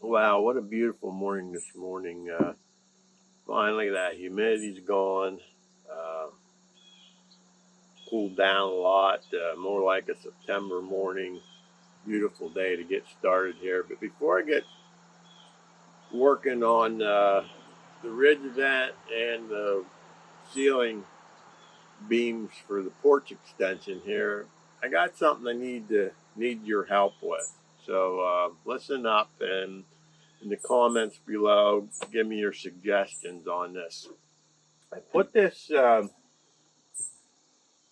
Wow, what a beautiful morning this morning. Finally, that humidity's gone. Uh, Cooled down a lot. More like a September morning. Beautiful day to get started here. But before I get working on the ridge vent and the ceiling beams for the porch extension here, I got something I need your help with. So listen up and in the comments below, give me your suggestions on this. I put this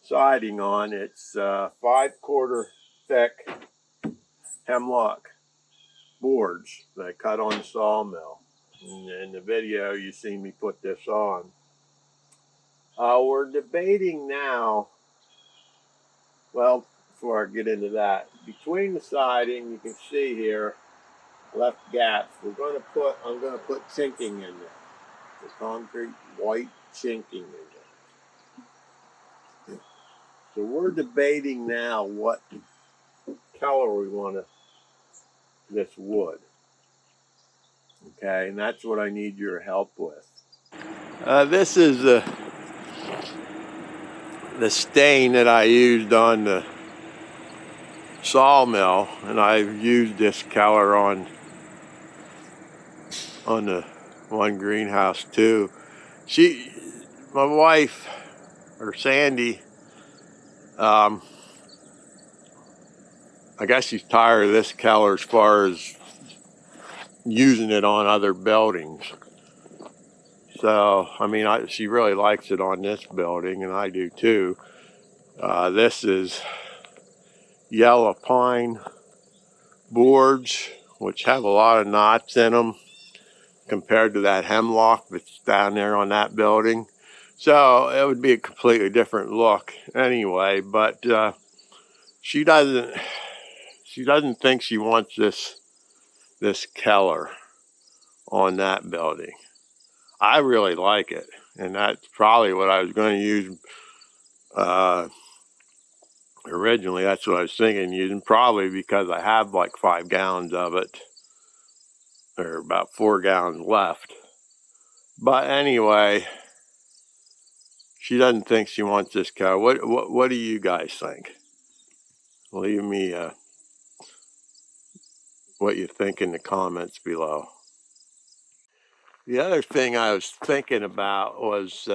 siding on. It's 5/4 thick hemlock boards that I cut on the sawmill. And in the video, you see me put this on. We're debating now. Well, before I get into that, between the siding, you can see here, left gaps. I'm going to put chinking in there. The concrete white chinking in there. So we're debating now what color we want this wood. Okay, and that's what I need your help with. This is the stain that I used on the sawmill, and I've used this color on the one greenhouse too. My wife, or Sandy, I guess she's tired of this color as far as using it on other buildings. So, I mean, she really likes it on this building, and I do too. This is yellow pine boards, which have a lot of knots in them compared to that hemlock that's down there on that building. So it would be a completely different look anyway, but she doesn't think she wants this color on that building. I really like it, and that's probably what I was going to use originally. That's what I was thinking using, probably because I have like 5 gallons of it, or about 4 gallons left. But anyway, she doesn't think she wants this color. What do you guys think? Leave me what you think in the comments below. The other thing I was thinking about was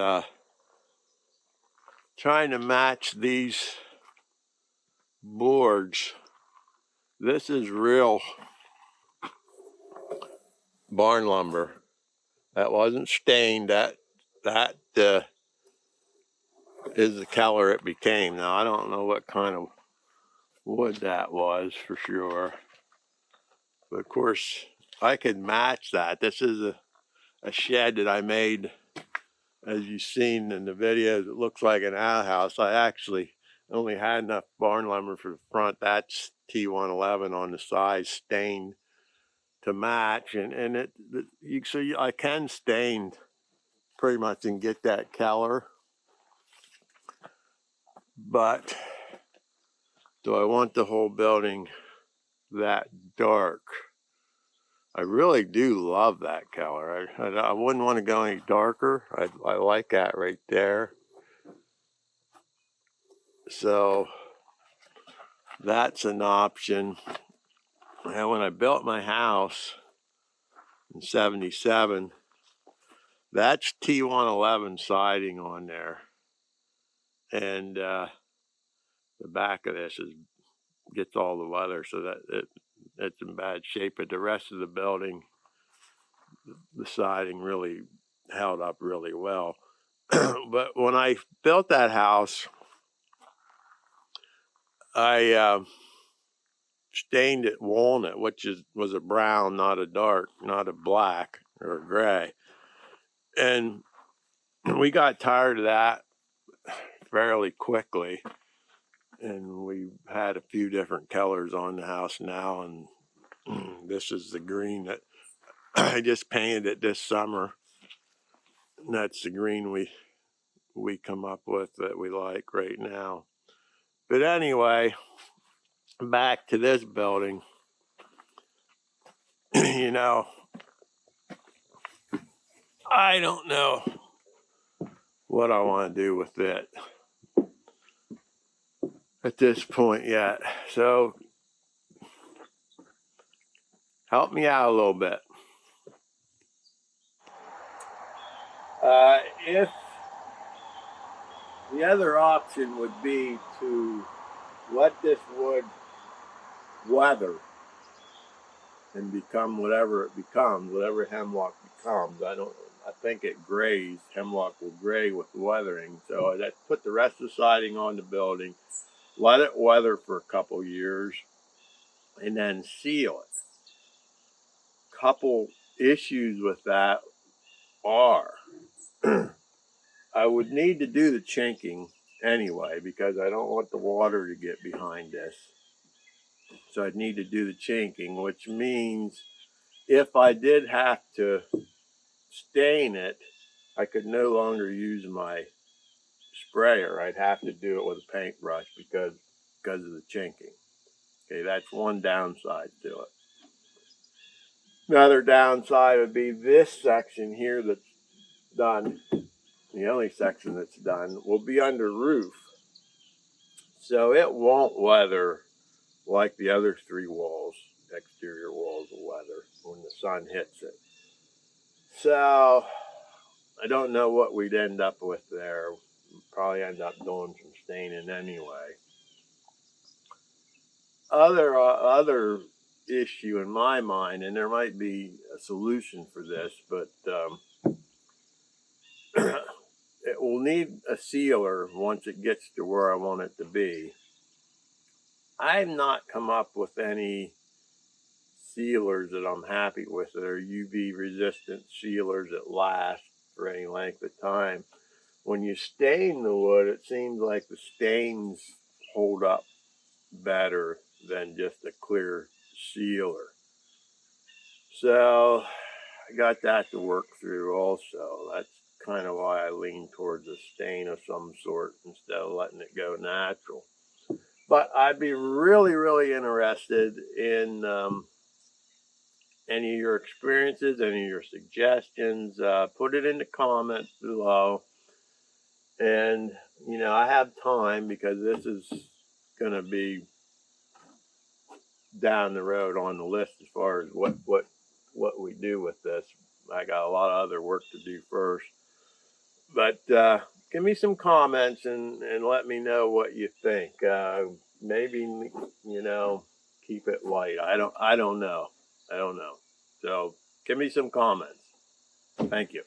trying to match these boards. This is real barn lumber. That wasn't stained. That is the color it became. Now, I don't know what kind of wood that was for sure. But of course, I could match that. This is a shed that I made, as you've seen in the videos. It looks like an outhouse. I actually only had enough barn lumber for the front. That's T111 on the side, stained to match. And I can stain pretty much and get that color. But do I want the whole building that dark? I really do love that color. I wouldn't want to go any darker. I like that right there. So that's an option. And when I built my house in '77, that's T111 siding on there. And the back of this gets all the weather, so that it's in bad shape. But the rest of the building, the siding really held up really well. But when I built that house, I stained it walnut, which was a brown, not a dark, not a black or a gray. And we got tired of that fairly quickly. And we had a few different colors on the house now. And this is the green that I just painted it this summer. And that's the green we come up with that we like right now. But anyway, back to this building. you know, I don't know what I want to do with it at this point yet. So help me out a little bit. If the other option would be to let this wood weather and become whatever it becomes, whatever hemlock becomes. I think it grays. Hemlock will gray with the weathering. So I put the rest of the siding on the building, let it weather for a couple years, and then seal it. Couple issues with that are I would need to do the chinking anyway because I don't want the water to get behind this. So I'd need to do the chinking, which means if I did have to stain it, I could no longer use my sprayer. I'd have to do it with a paintbrush because of the chinking. Okay, that's one downside to it. Another downside would be this section here that's done. The only section that's done will be under roof. So it won't weather like the other three walls, exterior walls will weather when the sun hits it. So I don't know what we'd end up with there. We'd probably end up doing some staining anyway. Other issue in my mind, and there might be a solution for this, but it will need a sealer once it gets to where I want it to be. I've not come up with any sealers that I'm happy with that are UV resistant sealers that last for any length of time. When you stain the wood, it seems like the stains hold up better than just a clear sealer. So I got that to work through also. That's kind of why I lean towards a stain of some sort instead of letting it go natural. But I'd be really, really interested in any of your experiences, any of your suggestions. Put it in the comments below. And, you know, I have time because this is going to be down the road on the list as far as what we do with this. I got a lot of other work to do first. But give me some comments and let me know what you think. Maybe, you know, keep it light. I don't know. So give me some comments. Thank you.